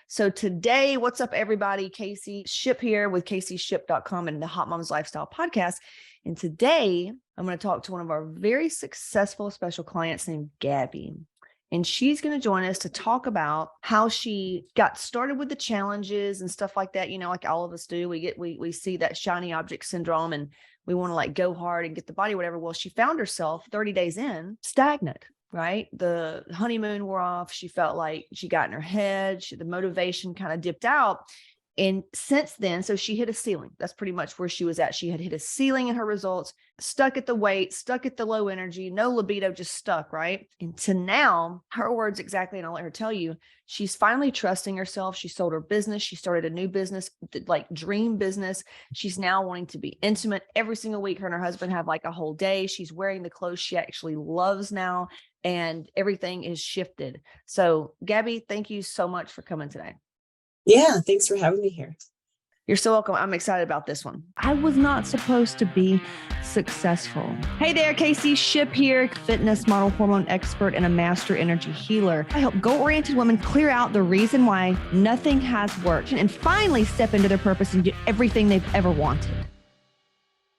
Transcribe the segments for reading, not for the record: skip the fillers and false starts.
So today, what's up, everybody? Casey Ship here with CaseyShip.com and the Hotmomz Lifestyle Podcast. And today, I'm going to talk to one of our very successful special clients named Gabby. And she's going to join us to talk about how she got started with the challenges and stuff like that. You know, like all of us do, we see that shiny object syndrome and we want to like go hard and get the body, whatever. Well, she found herself 30 days in stagnant, right? The honeymoon wore off. She felt like she got in her head. The motivation kind of dipped out. And since then, so she hit a ceiling. That's pretty much where she was at. She had hit a ceiling in her results, stuck at the weight, stuck at the low energy, no libido, just stuck, right? And to now, her words exactly, and I'll let her tell you, she's finally trusting herself. She sold her business. She started a new business, like dream business. She's now wanting to be intimate every single week. Her and her husband have like a whole day. She's wearing the clothes she actually loves now, and everything is shifted. So Gabby, thank you so much for coming today. Yeah, thanks for having me here. You're so welcome. I'm excited about this one. I was not supposed to be successful. Hey there, Casey Ship here, fitness model, hormone expert, and a master energy healer. I help goal-oriented women clear out the reason why nothing has worked and finally step into their purpose and get everything they've ever wanted.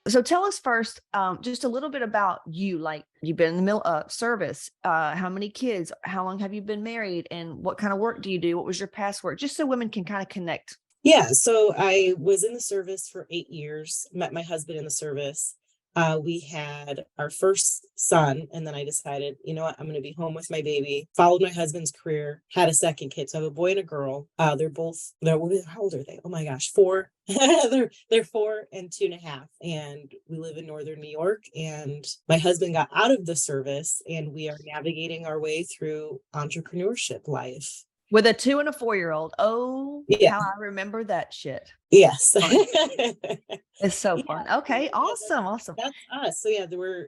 So tell us first, just a little bit about you. Like, you've been in the middle of service. How many kids? How long have you been married? And what kind of work do you do? What was your past work? Just so women can kind of connect. Yeah, so I was in the service for 8 years, met my husband in the service. We had our first son, and then I decided, you know what, I'm going to be home with my baby, followed my husband's career, had a second kid. So I have a boy and a girl. How old are they? Oh my gosh, 4. they're 4 and 2.5. And we live in Northern New York, and my husband got out of the service, and we are navigating our way through entrepreneurship life. With a 2 and a 4-year-old. Oh, yeah. How I remember that shit. Yes. It's so fun. Okay. Awesome. Awesome. That's us. So yeah, we're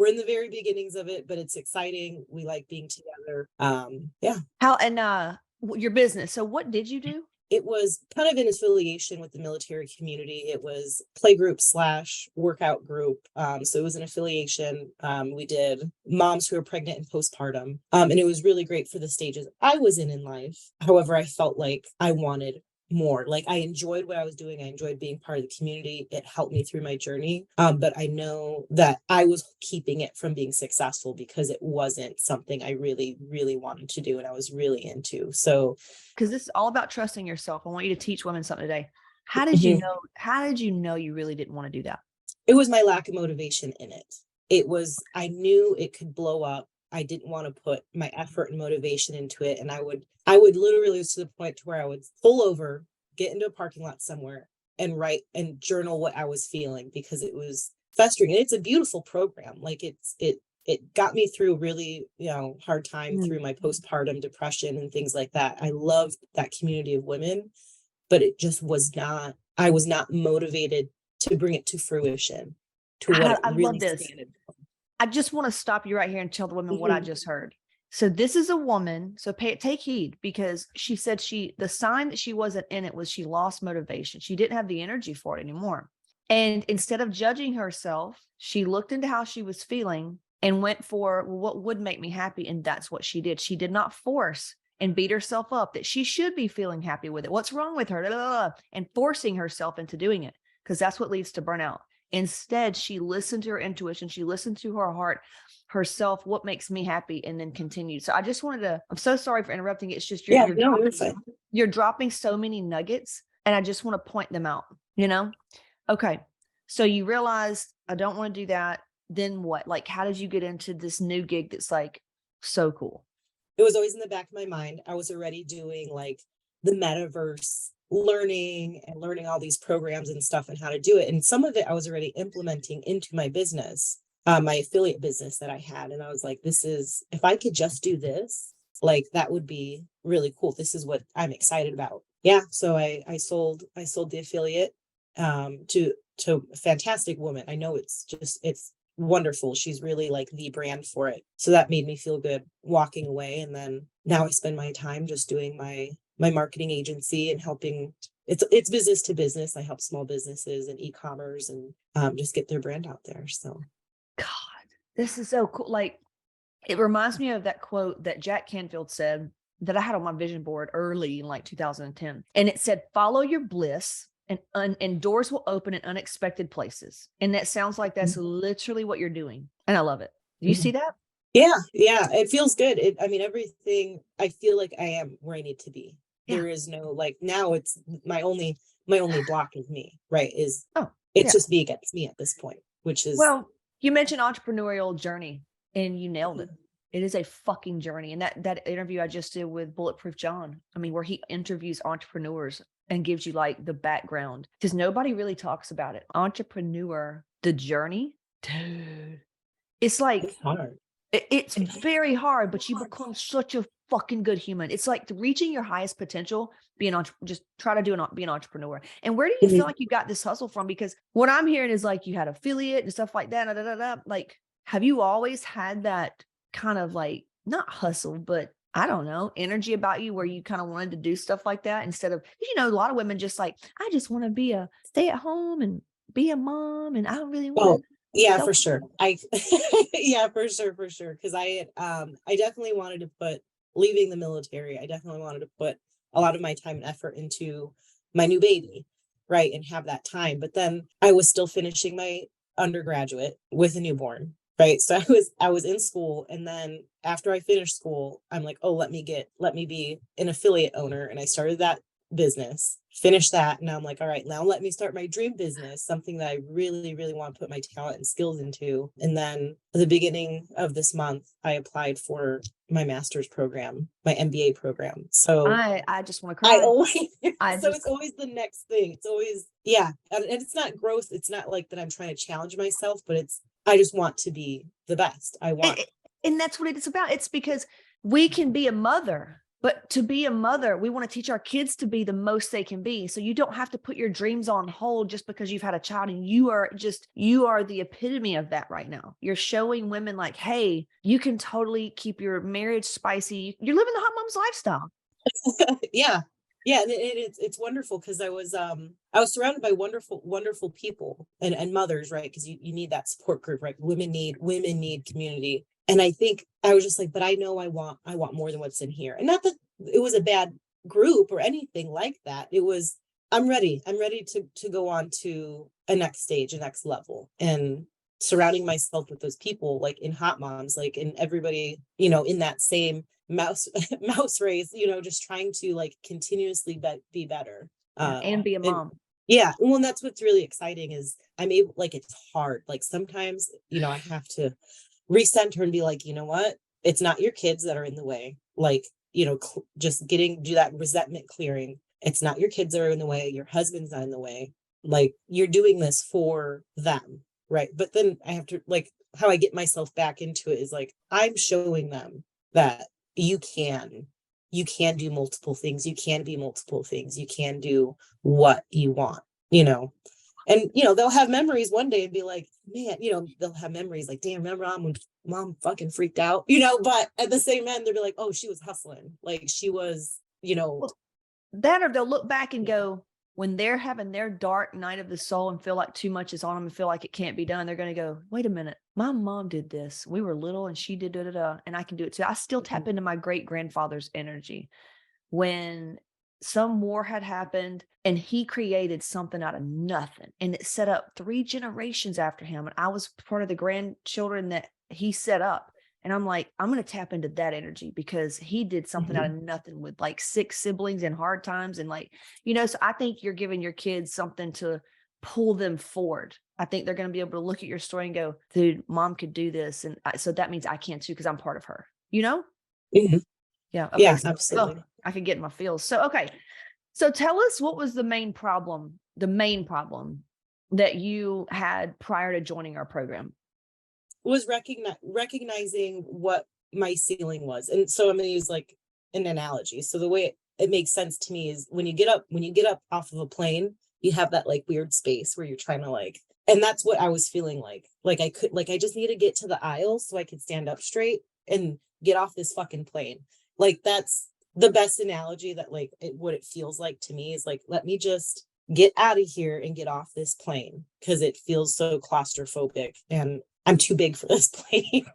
in the very beginnings of it, but it's exciting. We like being together. Yeah. How, and your business. So what did you do? It was kind of in affiliation with the military community. It was playgroup / workout group. So it was an affiliation. We did moms who are pregnant and postpartum. And it was really great for the stages I was in life. However, I felt like I wanted more. Like, I enjoyed what I was doing. I enjoyed being part of the community. It helped me through my journey. But I know that I was keeping it from being successful because it wasn't something I really, really wanted to do and I was really into. So, because this is all about trusting yourself. I want you to teach women something today. How did you know? How did you know you really didn't want to do that? It was my lack of motivation in it. I knew it could blow up. I didn't want to put my effort and motivation into it. And I would literally, to the point to where I would pull over, get into a parking lot somewhere and write and journal what I was feeling because it was festering. And it's a beautiful program. Like, it got me through really, hard time through my postpartum depression and things like that. I loved that community of women, but it just I was not motivated to bring it to fruition to what I love this. I just want to stop you right here and tell the women what I just heard. So this is a woman. So take heed, because she said the sign that she wasn't in it was she lost motivation. She didn't have the energy for it anymore. And instead of judging herself, she looked into how she was feeling and went for what would make me happy. And that's what she did. She did not force and beat herself up that she should be feeling happy with it. What's wrong with her? And forcing herself into doing it, because that's what leads to burnout. Instead, she listened to her intuition. She listened to her heart, herself, what makes me happy, and then continued. So I just wanted to, I'm so sorry for interrupting. It's just, you're dropping so many nuggets, and I just want to point them out, Okay. So you realized, I don't want to do that. Then what? Like, how did you get into this new gig that's like so cool? It was always in the back of my mind. I was already doing like the metaverse learning all these programs and stuff and how to do it. And some of it I was already implementing into my business, my affiliate business that I had. And I was like, if I could just do this, like, that would be really cool. This is what I'm excited about. Yeah. So I sold the affiliate to a fantastic woman. I know it's wonderful. She's really like the brand for it. So that made me feel good walking away. And then now I spend my time just doing my marketing agency and helping. It's business to business. I help small businesses and e-commerce and just get their brand out there. So, God, this is so cool. Like, it reminds me of that quote that Jack Canfield said. that I had on my vision board early in like 2010. And it said, follow your bliss and doors will open in unexpected places. And that sounds like that's literally what you're doing. And I love it. Do you see that? Yeah. It feels good. I mean, everything, I feel like I am where I need to be. Yeah. There is no, like, now it's my only block is me, right? It's yeah. just me against me at this point, which is. Well, you mentioned entrepreneurial journey and you nailed it. It is a fucking journey. And that interview I just did with Bulletproof John, I mean, where he interviews entrepreneurs and gives you like the background, because nobody really talks about it. Entrepreneur, the journey, dude, it's like, It's hard. It's very hard, but you become such a fucking good human. It's like reaching your highest potential, just try to be an entrepreneur. And where do you feel like you got this hustle from? Because what I'm hearing is like you had affiliate and stuff like that. Like, have you always had that kind of like, not hustle, but I don't know, energy about you where you kind of wanted to do stuff like that instead of, a lot of women just like, I just want to be a stay at home and be a mom. And I don't really want to. Yeah, for sure. Yeah, for sure. Cause I definitely wanted to put, leaving the military, I definitely wanted to put a lot of my time and effort into my new baby, right? And have that time. But then I was still finishing my undergraduate with a newborn, right? So I was in school. And then after I finished school, I'm like, oh, let me be an affiliate owner. And I started that business, finished that. And now I'm like, all right, now let me start my dream business, something that I really, really want to put my talent and skills into. And then at the beginning of this month, I applied for my master's program, my MBA program. So I just want to cry. It's always the next thing. It's always, yeah. And it's not growth. It's not like that I'm trying to challenge myself, but I just want to be the best. And that's what it's about. It's because we can be a mother. But to be a mother, we want to teach our kids to be the most they can be. So you don't have to put your dreams on hold just because you've had a child, and you are the epitome of that right now. You're showing women like, hey, you can totally keep your marriage spicy. You're living the Hotmomz lifestyle. Yeah. Yeah. And it's wonderful because I was surrounded by wonderful people and mothers, right? Because you need that support group, right? Women need community. And I think I was just like, but I know I want more than what's in here. And not that it was a bad group or anything like that. It was, I'm ready to go on to a next stage, a next level, and surrounding myself with those people, like in Hotmomz, like in everybody, in that same mouse race, just trying to like continuously be better. And be a mom. Yeah. Well, and that's what's really exciting is I'm able, like, it's hard. Like sometimes, I have to recenter and be like, you know what? It's not your kids that are in the way. Like, just do that resentment clearing. It's not your kids that are in the way. Your husband's not in the way. Like, you're doing this for them. Right. But then I have to, like, how I get myself back into it is like, I'm showing them that you can do multiple things. You can be multiple things. You can do what you want, and, they'll have memories one day and be like, man, they'll have memories like, damn, remember when mom fucking freaked out, but at the same end, they'll be like, oh, she was hustling. Like she was, Well, that, or they'll look back and go, when they're having their dark night of the soul and feel like too much is on them and feel like it can't be done, they're going to go, wait a minute, my mom did this. We were little and she did and I can do it too. I still tap into my great grandfather's energy. When some war had happened and he created something out of nothing, and it set up 3 generations after him. And I was part of the grandchildren that he set up. And I'm like, I'm going to tap into that energy because he did something out of nothing with like 6 siblings in hard times. And like, so I think you're giving your kids something to pull them forward. I think they're going to be able to look at your story and go, dude, mom could do this. And so that means I can too, because I'm part of her, Yeah. Okay, yeah, absolutely. I could get in my feels. So, okay. So tell us, what was the main problem that you had prior to joining our program? Was recognizing what my ceiling was. And so I'm going to use like an analogy. So the way it makes sense to me is when you get up off of a plane, you have that like weird space where you're trying to like, and that's what I was feeling like I just need to get to the aisle so I could stand up straight and get off this fucking plane. Like that's the best analogy that like what it feels like to me is like, let me just get out of here and get off this plane because it feels so claustrophobic and I'm too big for this plane.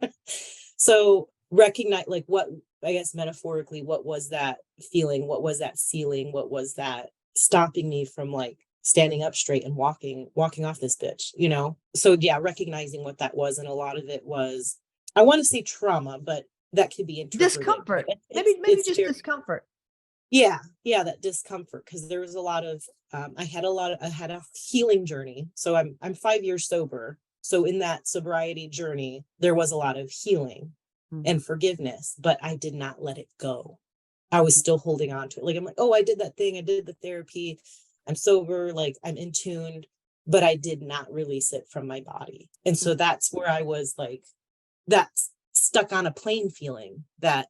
So recognize like what I guess metaphorically, what was that feeling? What was that ceiling? What was that stopping me from like standing up straight and walking off this bitch, you know? So yeah, recognizing what that was. And a lot of it was, I want to say trauma, but that could be interpreted. Discomfort. Maybe It's just very, discomfort. yeah, yeah, that discomfort. Cause there was a lot of, I had a healing journey. So I'm 5 years sober. So in that sobriety journey, there was a lot of healing and forgiveness, but I did not let it go. I was still holding on to it. Like, I'm like, oh, I did that thing. I did the therapy. I'm sober. Like, I'm in tuned, but I did not release it from my body. And so that's where I was like, that's stuck on a plane feeling that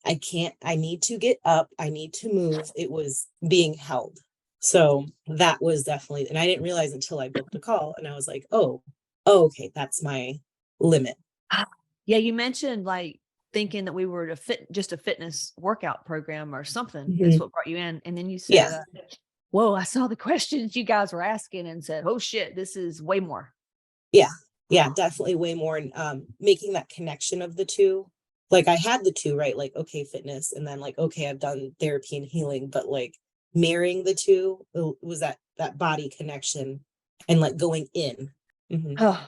I need to get up. I need to move. It was being held. So that was definitely, and I didn't realize until I booked a call and I was like, oh, okay, that's my limit. Yeah, you mentioned like thinking that we were just a fitness workout program or something. That's what brought you in. And then you said, Yeah. whoa, I saw the questions you guys were asking and said, oh shit, this is way more. Yeah. Yeah, definitely way more. And making that connection of the two. Like I had the two, right? Like, okay, fitness, and then like, okay, I've done therapy and healing, but like marrying the two was that body connection and like going in. Oh,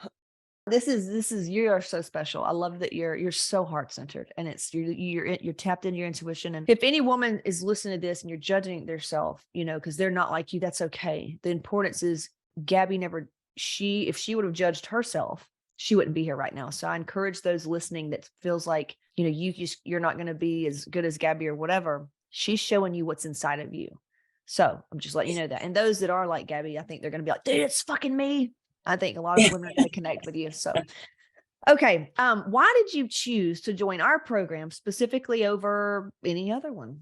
this is you are so special. I love that you're so heart-centered, and it's you're tapped into your intuition. And if any woman is listening to this and you're judging themselves, you know, because they're not like you, that's okay. The importance is Gabby never, if she would have judged herself, she wouldn't be here right now. So I encourage those listening that feels like, you know, you're not going to be as good as Gabby or whatever. She's showing you what's inside of you. So I'm just letting you know that. And those that are like Gabby, I think they're going to be like, dude, it's fucking me. I think a lot of women are going to connect with you. So, okay. Why did you choose to join our program specifically over any other one?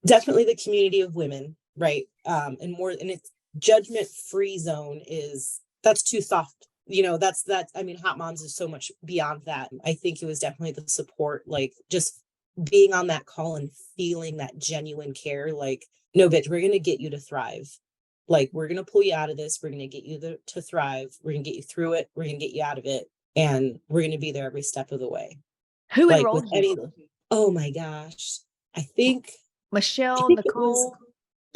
Definitely the community of women, right? And more, and it's judgment-free zone that's too soft. You know, that's, I mean, Hotmomz is so much beyond that. I think it was definitely the support, like just being on that call and feeling that genuine care. Like, no, bitch, we're going to get you to thrive. Like, we're going to pull you out of this. We're going to get you to thrive. We're going to get you through it. We're going to get you out of it. And we're going to be there every step of the way. Who Like with enrolled you? oh my gosh. I think Michelle, it was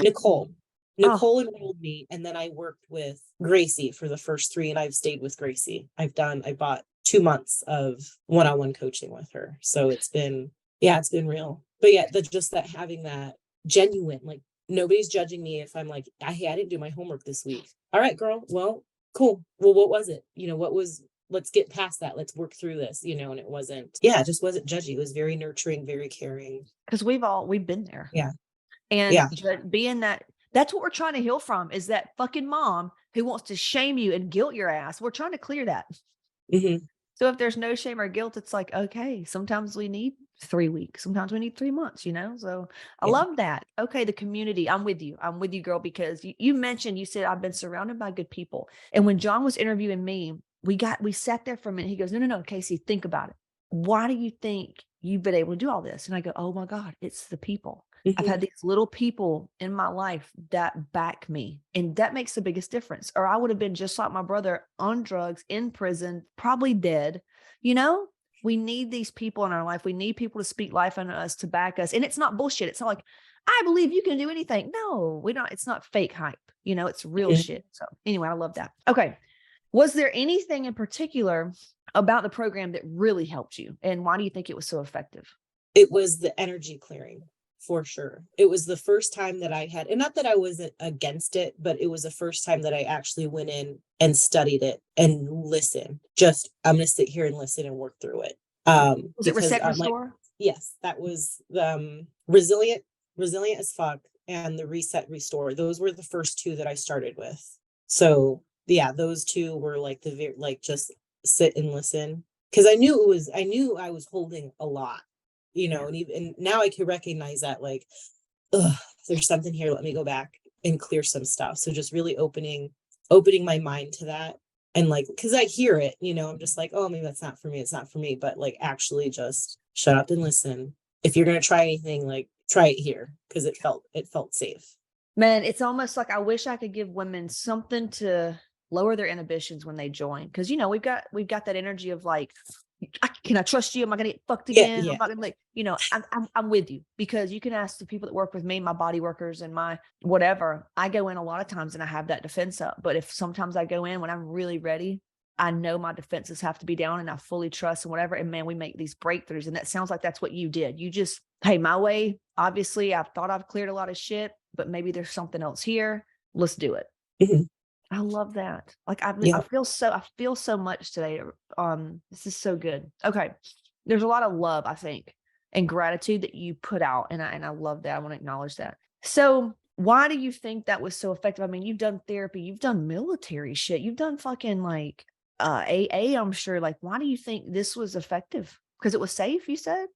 Nicole. Oh, Nicole enrolled me, and then I worked with Gracie for the first 3, and I've stayed with Gracie. I bought 2 months of one-on-one coaching with her. So it's been real. But yeah, just that having that genuine, like nobody's judging me if I'm like, hey, I didn't do my homework this week. All right, girl. Well, cool. Well, what was it? You know, let's get past that. Let's work through this, you know, and it just wasn't judgy. It was very nurturing, very caring. because we've been there. Yeah. And Yeah. being that's what we're trying to heal from, is that fucking mom who wants to shame you and guilt your ass. We're trying to clear that. Mm-hmm. So if there's no shame or guilt, it's like, okay, sometimes we need 3 weeks, sometimes we need 3 months, you know? So I Yeah. love that. Okay. The community, I'm with you, girl, because you mentioned, you said, I've been surrounded by good people. And when John was interviewing me, we sat there for a minute. He goes, no, Casey, think about it. Why do you think you've been able to do all this? And I go, oh my God, it's the people. I've had these little people in my life that back me, and that makes the biggest difference. Or I would have been just like my brother, on drugs, in prison, probably dead. You know, we need these people in our life. We need people to speak life into us, to back us. And it's not bullshit. It's not like, I believe you can do anything. No, we don't. It's not fake hype. You know, it's real shit. So anyway, I love that. Okay. Was there anything in particular about the program that really helped you? And why do you think it was so effective? It was the energy clearing. For sure. It was the first time that I had, and not that I wasn't against it, but it was the first time that I actually went in and studied it and listened. Just, I'm going to sit here and listen and work through it. Was it Reset Restore? Yes, that was resilient as fuck, and the Reset Restore. Those were the first 2 that I started with. So yeah, those 2 were like just sit and listen. Cause I knew I was holding a lot. You know, and even now I can recognize that, like, there's something here. Let me go back and clear some stuff. So just really opening my mind to that. And like, cause I hear it, you know, I'm just like, oh, maybe that's not for me. It's not for me. But like, actually just shut up and listen. If you're going to try anything, like try it here. Cause it felt safe. Man, it's almost like I wish I could give women something to lower their inhibitions when they join. Cause you know, we've got that energy of like, Can I trust you? Am I going to get fucked Yeah, again? I'm yeah. not gonna I'm with you, because you can ask the people that work with me, my body workers and my whatever. I go in a lot of times and I have that defense up. But if sometimes I go in when I'm really ready, I know my defenses have to be down and I fully trust and whatever. And man, we make these breakthroughs. And that sounds like that's what you did. You just, hey, my way. Obviously, I've thought I've cleared a lot of shit, but maybe there's something else here. Let's do it. Mhm. I love that. Like Yeah. I feel so much today. This is so good. Okay. There's a lot of love, I think, and gratitude that you put out. And I love that. I want to acknowledge that. So why do you think that was so effective? I mean, you've done therapy, you've done military shit, you've done fucking like AA, I'm sure. Like, why do you think this was effective? Because it was safe, you said?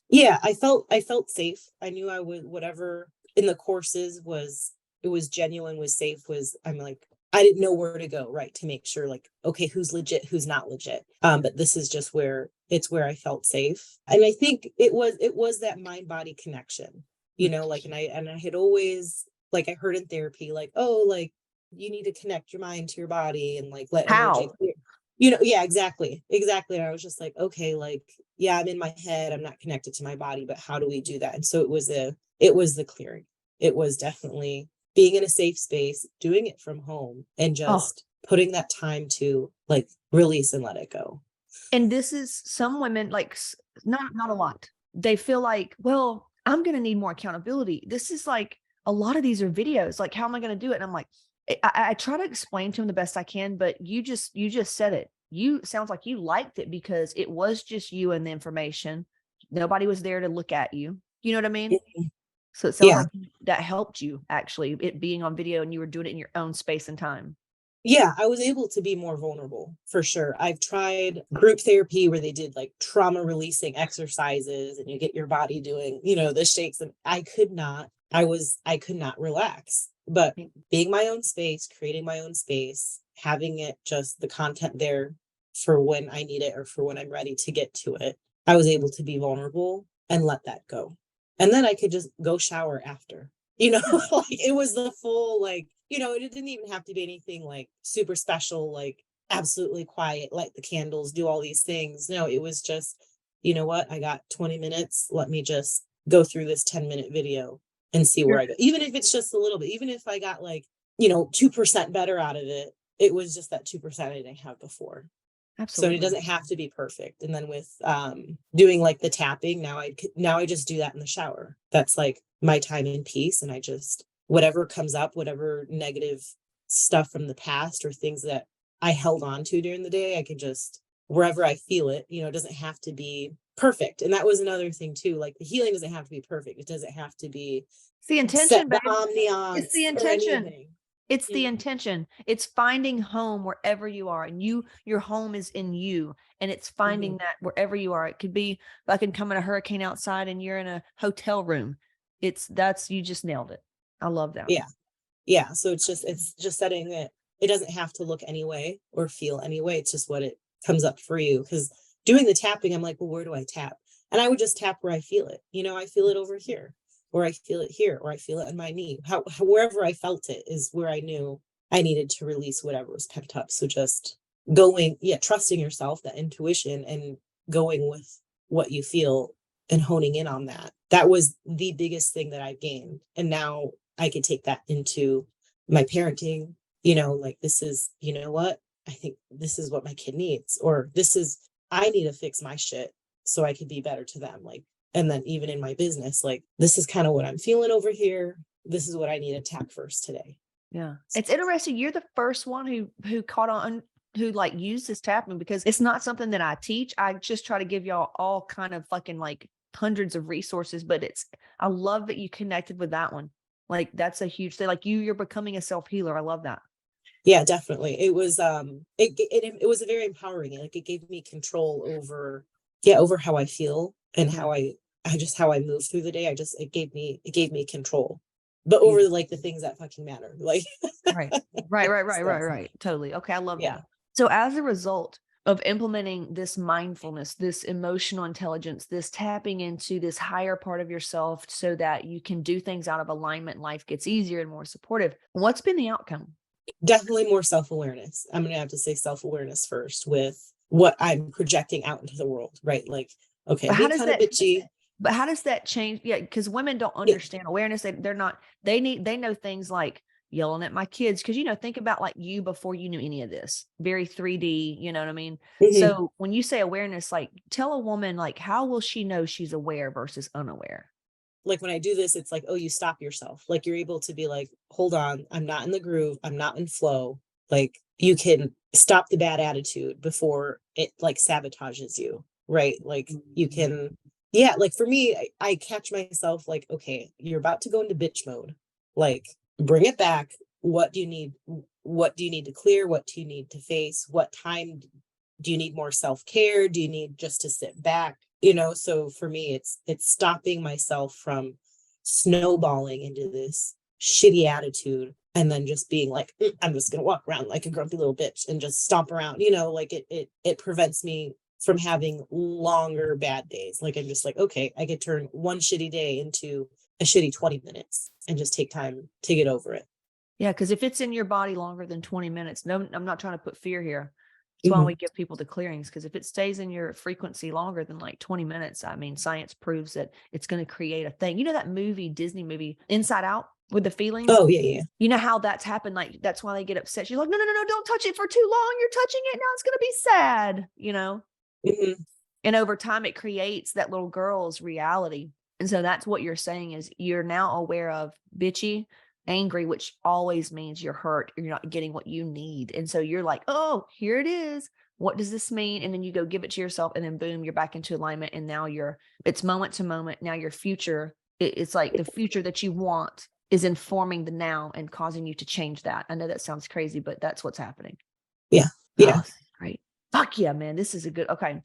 Yeah, I felt safe. I knew I would whatever in the courses was it was genuine, was safe, was I'm like I didn't know where to go, right, to make sure like, okay, who's legit, who's not legit. But this is just where it's where I felt safe. And I think it was that mind body connection, like and I had always like I heard in therapy, like, oh, like you need to connect your mind to your body and like let energy How? clear. Yeah, exactly. Exactly. And I was just like, okay, like, yeah, I'm in my head, I'm not connected to my body, but how do we do that? And so it was the clearing. It was definitely being in a safe space, doing it from home, and Oh, just putting that time to like release and let it go. and this is some women like not a lot. They feel like, well, I'm going to need more accountability. This is like a lot of these are videos. Like, how am I going to do it? And I'm like, I try to explain to them the best I can, but you just said it. You sounds like you liked it because it was just you and the information. Nobody was there to look at you. You know what I mean? Mhm. So it sounds Yeah. like that helped you actually, it being on video and you were doing it in your own space and time. Yeah, I was able to be more vulnerable for sure. I've tried group therapy where they did like trauma releasing exercises and you get your body doing, the shakes, and I could not relax. But being my own space, creating my own space, having it just the content there for when I need it or for when I'm ready to get to it, I was able to be vulnerable and let that go. And then I could just go shower after. Yeah. Like it was the full like, it didn't even have to be anything like super special, like absolutely quiet, light the candles, do all these things. No, it was just, you know what? I got 20 minutes. Let me just go through this 10-minute video and see where You're I go. Even if it's just a little bit, even if I got like, 2% better out of it, it was just that 2% I didn't have before. So it absolutely. doesn't have to be perfect. And then with doing like the tapping, now I just do that in the shower. That's like my time in peace. And I just whatever comes up, whatever negative stuff from the past or things that I held on to during the day, I can just wherever I feel it, it doesn't have to be perfect. And that was another thing too. Like the healing doesn't have to be perfect. It doesn't have to be It's the set intention, the babe. It's the ambiance or intention. anything. It's the Mhm. intention. It's finding home wherever you are. And your home is in you. And it's finding Mhm. that wherever you are. It could be like in coming a hurricane outside and you're in a hotel room. You just nailed it. I love that. Yeah. Yeah, so it's just setting it. It doesn't have to look any way or feel any way. It's just what it comes up for you. Because doing the tapping, I'm like, well, where do I tap? And I would just tap where I feel it. I feel it over here, or I feel it here, or I feel it in my knee. Wherever I felt it is where I knew I needed to release whatever was pent up. So just going, yeah, trusting yourself, that intuition, and going with what you feel and honing in on that. That was the biggest thing that I've gained. And now I could take that into my parenting, like this is, what? I think this is what my kid needs, or I need to fix my shit so I could be better to them. Like, and then even in my business, like, this is kind of what I'm feeling over here. This is what I need to tack first today. Yeah. It's interesting. You're the first one who caught on, who like used this tapping, because it's not something that I teach. I just try to give y'all all kind of fucking like hundreds of resources, but I love that you connected with that one. Like that's a huge thing. Like you're becoming a self-healer. I love that. Yeah, definitely. It was it was a very empowering. Like it gave me control over, yeah, over how I feel and Yeah. how I move through the day. It gave me control. But over Beautiful. like the things that fucking matter. Like Right. Right. Right. Right. Right. so, Right. Totally. Okay. I love yeah. that. So as a result of implementing this mindfulness, this emotional intelligence, this tapping into this higher part of yourself so that you can do things out of alignment, and life gets easier and more supportive. What's been the outcome? Definitely more self-awareness. I'm gonna have to say self-awareness first with what I'm projecting out into the world, right? Like, okay, But I'm how being does kind of that bitchy. but how does that change? Yeah, because women don't Yeah. understand awareness. They're not, they know things like yelling at my kids. Cause think about like you before you knew any of this, very 3D, you know what I mean? Mhm. So when you say awareness, like tell a woman, like, how will she know she's aware versus unaware? Like when I do this, it's like, oh, you stop yourself. Like you're able to be like, hold on, I'm not in the groove, I'm not in flow. Like you can stop the bad attitude before it like sabotages you, right? Like you can, yeah, like for me, I catch myself like, okay, you're about to go into bitch mode. Like bring it back. What do you need? What do you need to clear? What do you need to face? What time do you need more self-care? Do you need just to sit back? So for me it's stopping myself from snowballing into this shitty attitude and then just being like, I'm just gonna walk around like a grumpy little bitch and just stomp around, like it prevents me from having longer bad days. Like I'm just like, okay, I could turn one shitty day into a shitty 20 minutes and just take time to get over it. Yeah. Cause if it's in your body longer than 20 minutes, no, I'm not trying to put fear here. That's why Mm-hmm. we give people the clearings. Cause if it stays in your frequency longer than like 20 minutes, I mean, science proves that it's going to create a thing. You know, that movie, Disney movie, Inside Out with the feelings? Oh yeah, yeah. You know how that's happened? Like, that's why they get upset. She's like, no, no, no, no, don't touch it for too long. You're touching it. Now it's going to be sad. Mm-hmm. And over time, it creates that little girl's reality. And so that's what you're saying is you're now aware of bitchy, angry, which always means you're hurt. You're not getting what you need. And so you're like, oh, here it is. What does this mean? And then you go give it to yourself and then boom, you're back into alignment. And now it's moment to moment. Now your future, it's like the future that you want is informing the now and causing you to change that. I know that sounds crazy, but that's what's happening. Yeah. Oh, Yeah. great. Fuck yeah, man. This is a good, okay.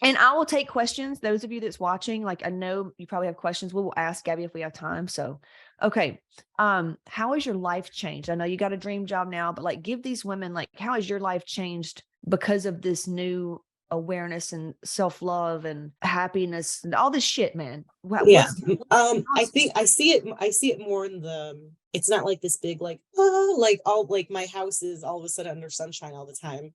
And I will take questions. Those of you that's watching, like I know you probably have questions. We will ask Gabby if we have time. So, okay. How has your life changed? I know you got a dream job now, but like give these women, like, how has your life changed because of this new awareness and self-love and happiness and all this shit, man? Yeah. I Awesome. think I see it more in the, it's not like this big, like, like all like my house is all of a sudden under sunshine all the time.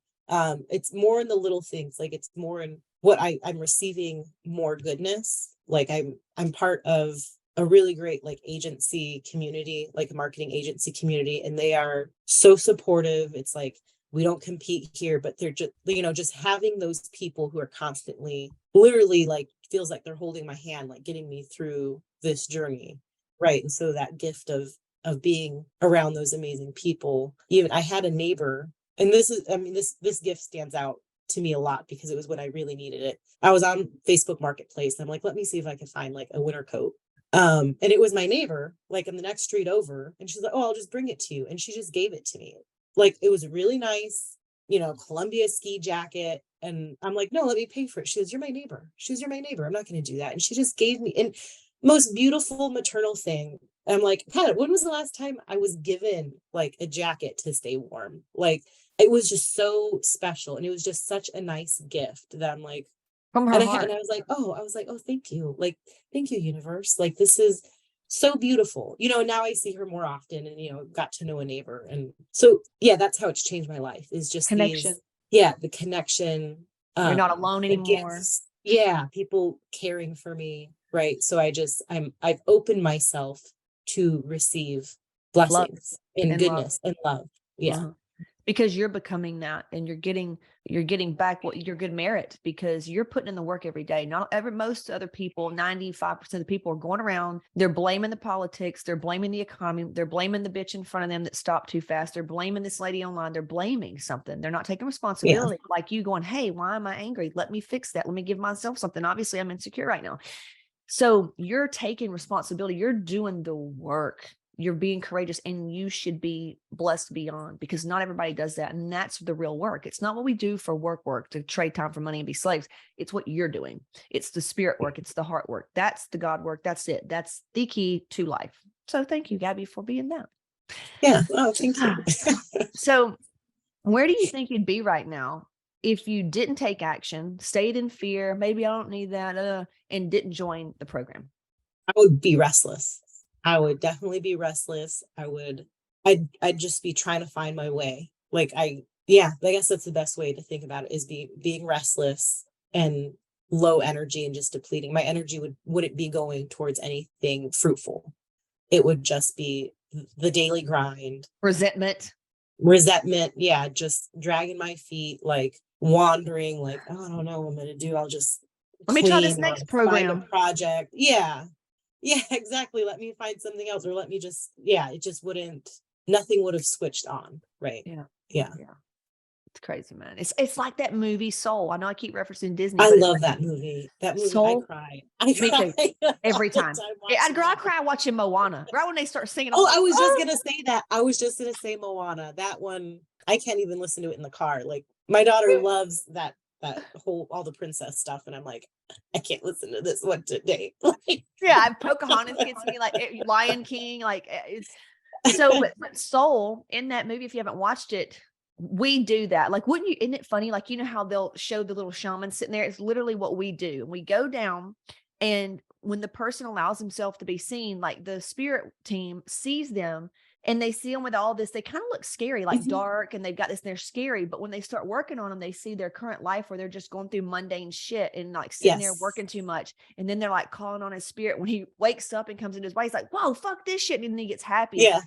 It's more in the little things, like it's more in what I'm receiving more goodness. Like I'm part of a really great like agency community, like a marketing agency community, and they are so supportive. It's like we don't compete here, but they're just having those people who are constantly literally like feels like they're holding my hand, like getting me through this journey. Right. And so that gift of being around those amazing people. Even I had a neighbor, and this is, I mean, this gift stands out to me a lot because it was when I really needed it. I was on Facebook Marketplace. And I'm like, let me see if I can find like a winter coat. And it was my neighbor, like in the next street over, and she's like, oh, I'll just bring it to you. And she just gave it to me. Like it was really nice, Columbia ski jacket. And I'm like, no, let me pay for it. She goes, you're my neighbor. You're my neighbor. I'm not going to do that. And she just gave me, and most beautiful maternal thing. I'm like, God, when was the last time I was given like a jacket to stay warm? Like it was just so special. And it was just such a nice gift that I'm like, From her and heart. I was like, oh, thank you. Like, thank you, universe. Like, this is so beautiful. Now I see her more often and, got to know a neighbor. And so, yeah, that's how it's changed my life is just Connection. the connection, You're not alone the anymore. gifts. Yeah. People caring for me. Right. So I've opened myself to receive Love blessings and and love. goodness and love. Yeah. Uh-huh. Because you're becoming that and you're getting back what your good merit because you're putting in the work every day. Not every most other people, 95% of the people are going around, they're blaming the politics, they're blaming the economy, they're blaming the bitch in front of them that stopped too fast, they're blaming this lady online, they're blaming something. They're not taking Yeah. responsibility like you going, hey, why am I angry? Let me fix that. Let me give myself something. Obviously, I'm insecure right now. So you're taking responsibility. You're doing the work. You're being courageous and you should be blessed beyond because not everybody does that. And that's the real work. It's not what we do for work to trade time for money and be slaves. It's what you're doing. It's the spirit work. It's the heart work. That's the God work. That's it. That's the key to life. So thank you, Gabby, for being that. Yeah. Oh, thank you. So where do you think you'd be right now if you didn't take action, stayed in fear, maybe I don't need that, and didn't join the program? I would be restless. I would definitely be restless. I'd just be trying to find my way. Like Yeah, I guess that's the best way to think about it, is being restless and low energy and just depleting. My energy wouldn't be going towards anything fruitful. It would just be the daily grind, Resentment. resentment. Yeah, just dragging my feet, like wandering, like, oh, I don't know what I'm gonna do. I'll just Let me try this clean or next find a program. project. Yeah. Yeah, exactly. Let me find something else, or let me just, yeah, it just wouldn't, nothing would have switched on. Right. Yeah. Yeah. Yeah. It's crazy, man. It's like that movie Soul. I know I keep referencing Disney, I but it's love like that movie. That movie, I Soul. cry. I Me too. cry all Every the time. time Yeah, watching I that. cry watching Moana. Right when they start singing, I'm Oh, like, I was just oh. gonna say that. I was just gonna say Moana. That one, I can't even listen to it in the car. Like my daughter loves that whole all the princess stuff, and I'm like, I can't listen to this one today. Like, Yeah, Pocahontas gets me, like Lion King, like so. But Soul, in that movie, if you haven't watched it, we do that. Like, wouldn't you? Isn't it funny? Like, you know how they'll show the little shaman sitting there? It's literally what we do. We go down, and when the person allows himself to be seen, like the spirit team sees them. And they see them with all this, they kind of look scary, like mhm. dark, and they've got this, they're scary. But when they start working on them, they see their current life where they're just going through mundane shit and like sitting there Yes. working too much. And then they're like calling on his spirit. When he wakes up and comes into his body, he's like, whoa, fuck this shit. And then he gets happy. Yeah.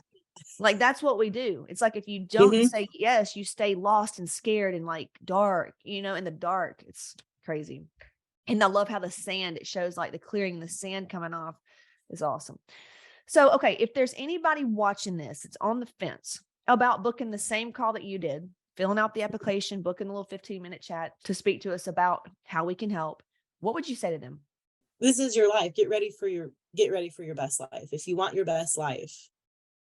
Like, that's what we do. It's like, if you don't hmm say yes, you stay lost and scared and like dark, in the dark. It's crazy. And I love how the sand, it shows like the clearing, the sand coming off is awesome. So, okay, if there's anybody watching this, it's on the fence about booking the same call that you did, filling out the application, booking a little 15-minute chat to speak to us about how we can help, what would you say to them? This is your life. Get ready for your best life. If you want your best life,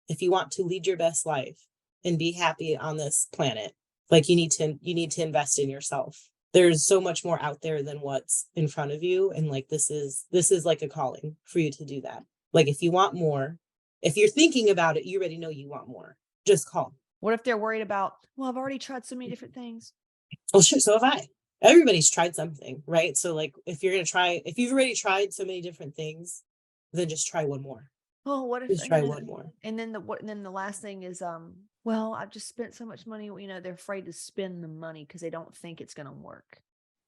if you want to lead your best life and be happy on this planet, like you need to invest in yourself. There's so much more out there than what's in front of you, and like this is like a calling for you to do that. Like if you want more, if you're thinking about it, you already know you want more. Just call. What if they're worried about, well, I've already tried so many different things. Well, sure, so have I. Everybody's tried something, right? So like if you've already tried so many different things, then just try one more. Oh, what if, Just try one more. and then the last thing is, well, I've just spent so much money, they're afraid to spend the money because they don't think it's going to work.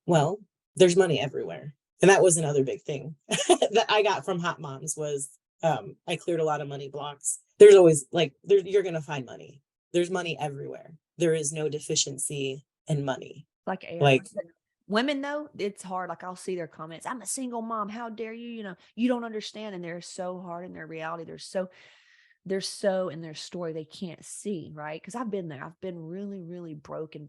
Well, there's money everywhere. And that was another big thing that I got from Hotmomz was I cleared a lot of money blocks. There's always you're gonna find money. There's money everywhere. There is no deficiency in money. Like air. Like Women, though, it's hard. Like, I'll see their comments. I'm a single mom. How dare you? You don't understand. And they're so hard in their reality. They're so in their story they can't see, right? Because I've been there. I've been really, really broken.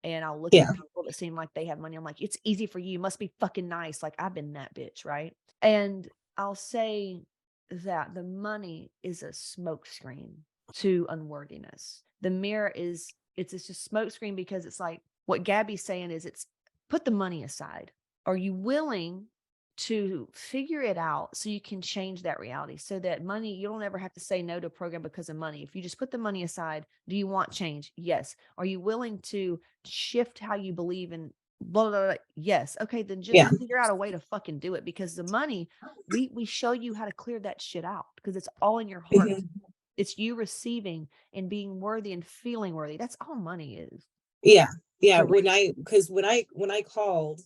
And I'll look yeah, at people that seem like they have money. I'm like, it's easy for you. Must be fucking nice. Like, I've been that bitch, right? And I'll say that the money is a smokescreen to unworthiness. The mirror it's just a smokescreen, because it's like what Gabby's saying is, it's put the money aside. Are you willing to figure it out so you can change that reality, so that money, you don't ever have to say no to a program because of money? If you just put the money aside, do you want change? Yes. Are you willing to shift how you believe in blah, blah, blah? Yes. Okay, then just yeah. figure out a way to fucking do it, because the money, we show you how to clear that shit out, because it's all in your heart. Mhm. It's you receiving and being worthy and feeling worthy. That's all money is. Yeah. Yeah. So When I called,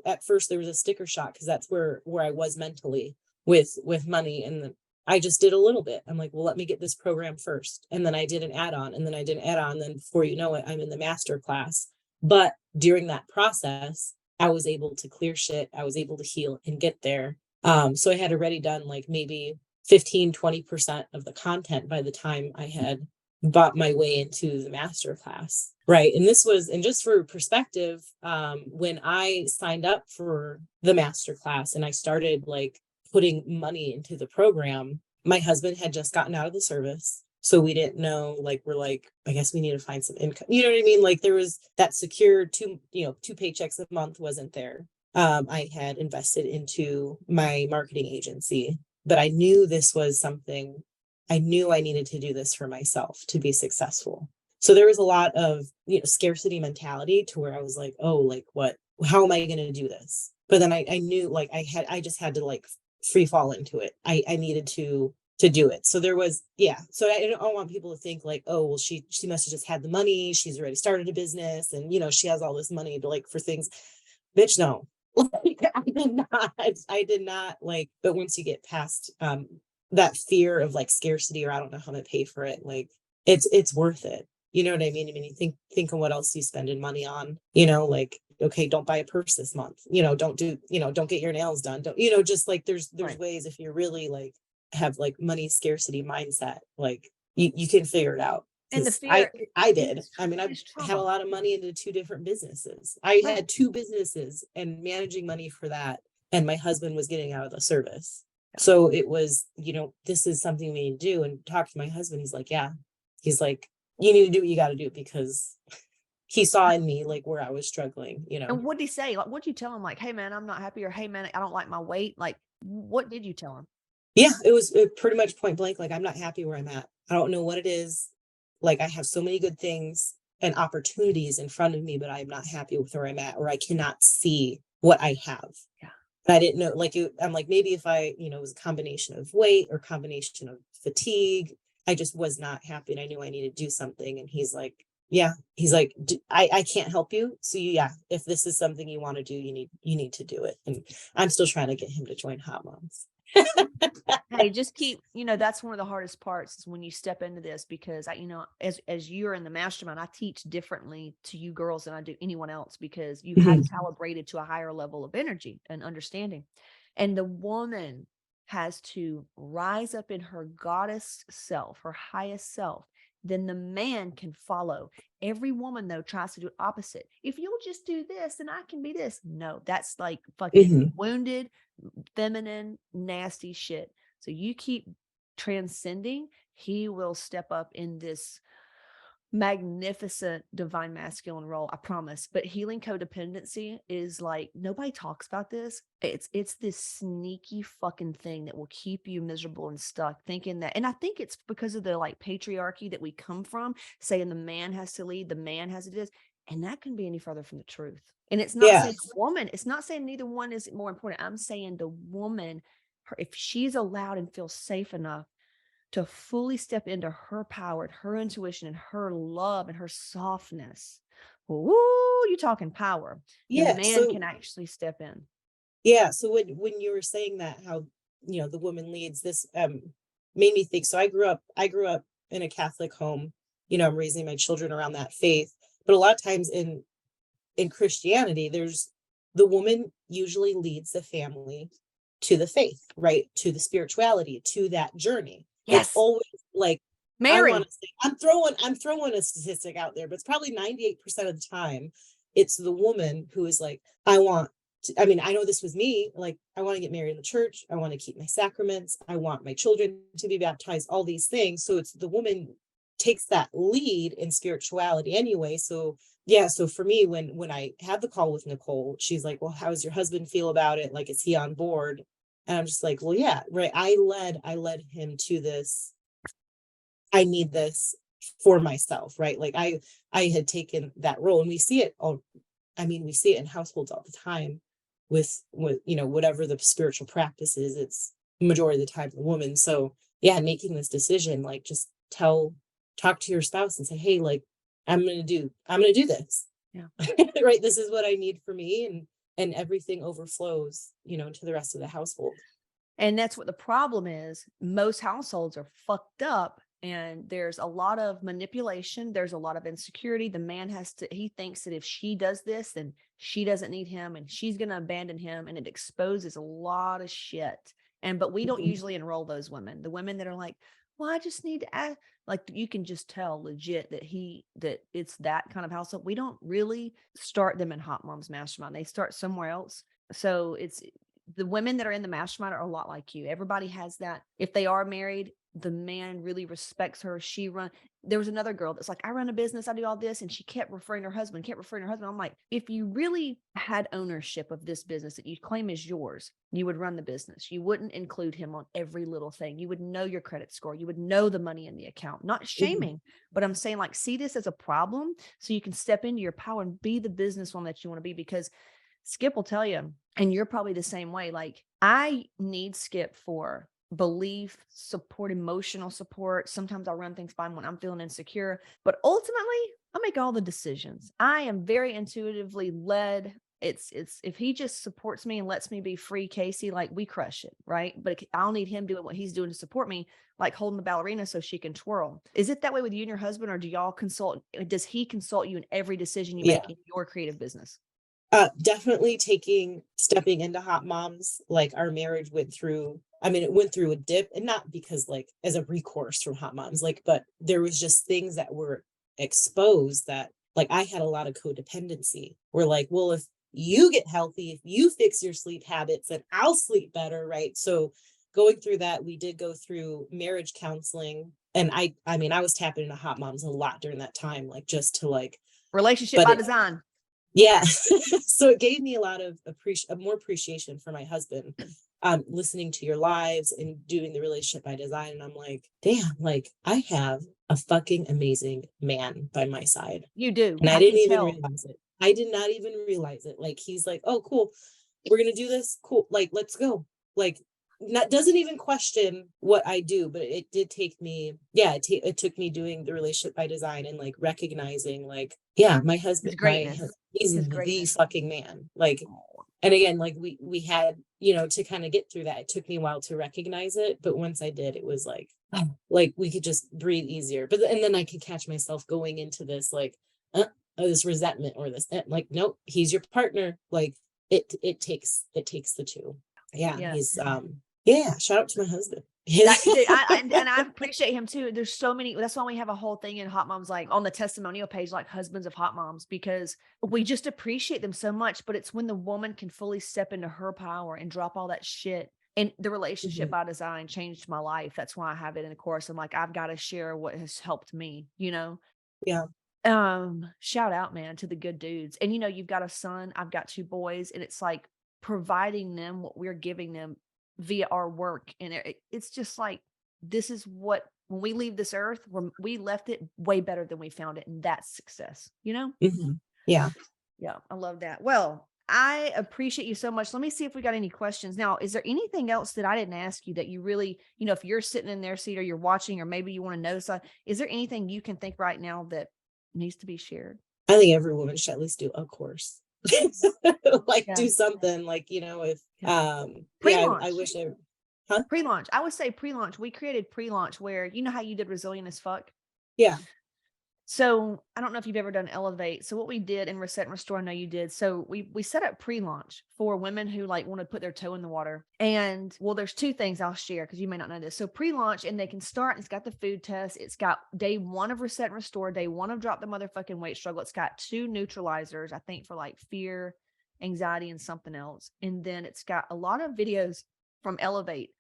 at first there was a sticker shock because that's where I was mentally with money. And I just did a little bit. I'm like, well, let me get this program first. And then I did an add-on, and then I did an add-on. Then before you know it, I'm in the master class. But during that process, I was able to clear shit. I was able to heal and get there. So I had already done like maybe 15-20% of the content by the time I had bought my way into the master class. Right. And just for perspective, when I signed up for the master class and I started like putting money into the program, my husband had just gotten out of the service. So we didn't know, like, we're like, I guess we need to find some income. You know what I mean? Like there was that secure two paychecks a month wasn't there. I had invested into my marketing agency, but I knew this was something I knew I needed to do this for myself to be successful. So there was a lot of, scarcity mentality to where I was like, oh, like how am I going to do this? But then I knew like I just had to like free fall into it. I needed to to do it. So there was, so I don't want people to think like, oh, well, she must have just had the money, she's already started a business, and she has all this money to like for things. Bitch, no. Like, I did not like, but once you get past that fear of like scarcity, or I don't know how to pay for it, like it's worth it. You know what I mean? I mean, you think of what else you spending money on, like, okay, don't buy a purse this month, don't do, don't get your nails done. Don't, just like there's Right. ways, if you're really like have like money scarcity mindset, like you can figure it out. And the Because fear, I did. I mean, it's I had a trauma. lot of money into 2 different businesses. I Right. had 2 businesses and managing money for that. And my husband was getting out of the service. So it was, this is something we need to do. And talk to my husband. He's like, yeah. He's like, you need to do what you got to do, because he saw in me like where I was struggling, And what did he say? Like, what'd you tell him? Like, hey man, I'm not happy, or hey man, I don't like my weight. Like, what did you tell him? Yeah, it was pretty much point blank. Like, I'm not happy where I'm at. I don't know what it is. Like, I have so many good things and opportunities in front of me, but I'm not happy with where I'm at, or I cannot see what I have. Yeah. I didn't know, like, I'm like, maybe if I, it was a combination of weight or combination of fatigue, I just was not happy and I knew I needed to do something. And he's like, yeah, he's like, I can't help you. So yeah, if this is something you want to do, you need to do it. And I'm still trying to get him to join Hotmomz. Hey, just keep, that's one of the hardest parts is when you step into this, because as you're in the mastermind, I teach differently to you girls than I do anyone else, because you have calibrated to a higher level of energy and understanding. And the woman has to rise up in her goddess self, her highest self. Then the man can follow. Every woman, though, tries to do opposite. If you'll just do this, then I can be this. No, that's like fucking wounded, feminine, nasty shit. So you keep transcending, he will step up in this magnificent divine masculine role, I promise. But healing codependency is like, nobody talks about this. It's this sneaky fucking thing that will keep you miserable and stuck thinking that. And I think it's because of the like patriarchy that we come from, saying the man has to lead, the man has to do this. And that can be any further from the truth. And it's not saying the woman, it's not saying neither one is more important. I'm saying the woman, if she's allowed and feels safe enough to fully step into her power, her intuition, and her love and her softness. Woo, you talking power. The man can actually step in. Yeah. So when you were saying that, how, the woman leads, this made me think. So I grew up in a Catholic home. I'm raising my children around that faith. But a lot of times in Christianity, there's the woman usually leads the family to the faith, right? To the spirituality, to that journey. Yes. It's always like, Mary. I want to say, I'm throwing a statistic out there, but it's probably 98% of the time, it's the woman who is like, I know this was me, like, I want to get married in the church. I want to keep my sacraments. I want my children to be baptized, all these things. So it's the woman takes that lead in spirituality anyway. So yeah. So for me, when I had the call with Nicole, she's like, well, how does your husband feel about it? Like, is he on board? And I'm just like, well, yeah, right. I led him to this. I need this for myself, right? Like I had taken that role, and we see it all. I mean, we see it in households all the time with whatever the spiritual practice is, it's the majority of the time the woman. So yeah, making this decision, like, just talk to your spouse and say, hey, like, I'm going to do this. Yeah. Right. This is what I need for me. And everything overflows, to the rest of the household. And that's what the problem is. Most households are fucked up, and there's a lot of manipulation. There's a lot of insecurity. The man he thinks that if she does this, then she doesn't need him and she's going to abandon him. And it exposes a lot of shit. But we don't usually enroll those women. The women that are like, well, I just need to ask, like, you can just tell legit that it's that kind of household. We don't really start them in Hotmomz Mastermind. They start somewhere else. So it's the women that are in the mastermind are a lot like you. Everybody has that. If they are married, the man really respects her. There was another girl that's like, I run a business, I do all this. And she kept referring to her husband. I'm like, if you really had ownership of this business that you claim is yours, you would run the business. You wouldn't include him on every little thing. You would know your credit score. You would know the money in the account. Not shaming, but I'm saying, like, see this as a problem so you can step into your power and be the businesswoman that you want to be. Because Skip will tell you, and you're probably the same way. Like, I need Skip for belief, support, emotional support. Sometimes I'll run things by him when I'm feeling insecure, but ultimately I make all the decisions. I am very intuitively led. It's if he just supports me and lets me be free, Casey, like we crush it, right? But I'll need him doing what he's doing to support me, like holding the ballerina so she can twirl. Is it that way with you and your husband, or do y'all consult? Does he consult you in every decision you make in your creative business? Definitely stepping into Hotmomz. Like our marriage went through, I mean, it went through a dip, and not because like as a recourse from Hotmomz, like, but there was just things that were exposed that like I had a lot of codependency. We're like, well, if you get healthy, if you fix your sleep habits, then I'll sleep better. Right. So going through that, we did go through marriage counseling. And I mean, I was tapping into Hotmomz a lot during that time, like just to like Relationship but by it, design. yeah. So it gave me a lot of more appreciation for my husband, listening to your lives and doing the relationship by design. And I'm like, damn, like I have a fucking amazing man by my side. You do. And I can didn't even tell. realize it. I did not even realize it. Like, he's like, oh, cool. We're going to do this. Cool. Like, let's go. Like, not doesn't even question what I do, but it did take me, it took me doing the relationship by design and like recognizing like, yeah, my His husband, greatness. he's His the greatness. fucking man. Like, Oh, and again, like we had, you know, to kind of get through that. It took me a while to recognize it, but once I did, it was like we could just breathe easier. But and then I could catch myself going into this like this resentment or this like, nope, he's your partner. Like it takes the two. Yeah, yeah. he's yeah, shout out to my husband. I appreciate him too. There's so many. That's why we have a whole thing in Hotmomz, like on the testimonial page, like husbands of Hotmomz, because we just appreciate them so much. But it's when the woman can fully step into her power and drop all that shit. And the relationship by design changed my life. That's why I have it in the course. I'm like, I've got to share what has helped me, you know? Yeah. Shout out, man, to the good dudes. And you've got a son, I've got 2 boys, and it's like providing them what we're giving them via our work. And it's just like, this is what, when we leave this earth, we left it way better than we found it. And that's success, Yeah. Yeah. I love that. Well, I appreciate you so much. Let me see if we got any questions. Now, is there anything else that I didn't ask you that you really, if you're sitting in their seat or you're watching, or maybe you want to know something, is there anything you can think right now that needs to be shared? I think every woman should at least do a course. Like do something like, if Pre-launch. I wish Pre-launch. I would say pre-launch. We created pre-launch where, how you did resilient as fuck? Yeah. So I don't know if you've ever done Elevate. So what we did in Reset and Restore, I know you did. So we set up pre-launch for women who like want to put their toe in the water. And well, there's 2 things I'll share because you may not know this. So pre-launch, and they can start, it's got the food test. It's got day 1 of Reset and Restore, day 1 of Drop the Motherfucking Weight Struggle. It's got 2 neutralizers, I think, for like fear, anxiety, and something else. And then it's got a lot of videos from Elevate,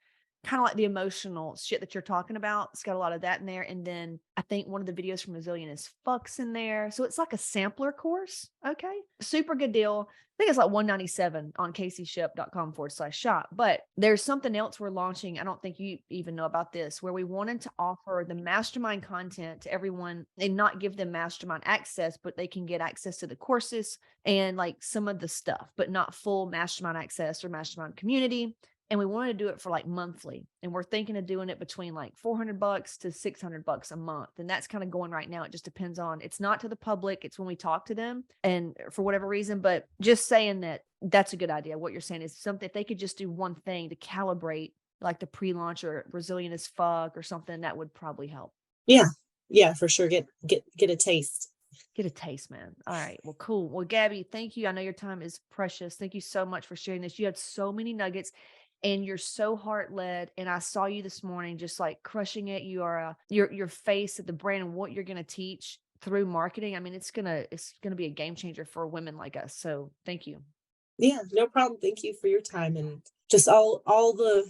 kind of like the emotional shit that you're talking about. It's got a lot of that in there. And then I think one of the videos from Resilient is Fucks in there. So it's like a sampler course. Okay. Super good deal. I think it's like $197 on caseyship.com/shop. But there's something else we're launching. I don't think you even know about this, where we wanted to offer the mastermind content to everyone and not give them mastermind access, but they can get access to the courses and like some of the stuff, but not full mastermind access or mastermind community. And we wanted to do it for like monthly. And we're thinking of doing it between like $400 to $600 a month. And that's kind of going right now. It just depends on, it's not to the public. It's when we talk to them and for whatever reason, but just saying that that's a good idea. What you're saying is something, if they could just do one thing to calibrate like the pre-launch or resilient as fuck or something, that would probably help. Yeah. Yeah, for sure. Get a taste. Get a taste, man. All right. Well, cool. Well, Gabby, thank you. I know your time is precious. Thank you so much for sharing this. You had so many nuggets. And you're so heart-led. And I saw you this morning, just like crushing it. You are your face at the brand and what you're going to teach through marketing. I mean, it's going to be a game changer for women like us. So thank you. Yeah, no problem. Thank you for your time and just all the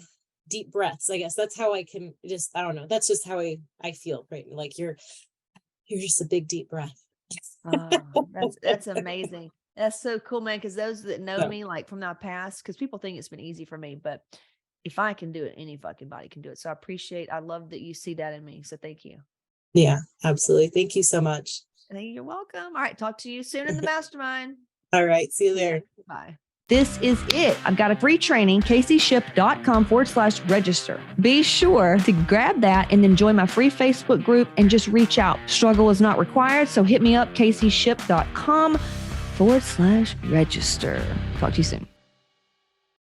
deep breaths. I guess that's how I can just, I don't know. That's just how I feel right. Like you're just a big deep breath. That's amazing. That's so cool, man. Because those that know me, like from my past, because people think it's been easy for me, but if I can do it, any fucking body can do it. So I love that you see that in me. So thank you. Yeah, absolutely. Thank you so much. You're welcome. All right. Talk to you soon in the mastermind. All right. See you there. Bye. this is it. I've got a free training, caseysship.com/register. Be sure to grab that and then join my free Facebook group and just reach out. Struggle is not required. So hit me up, caseysship.com/register. Talk to you soon.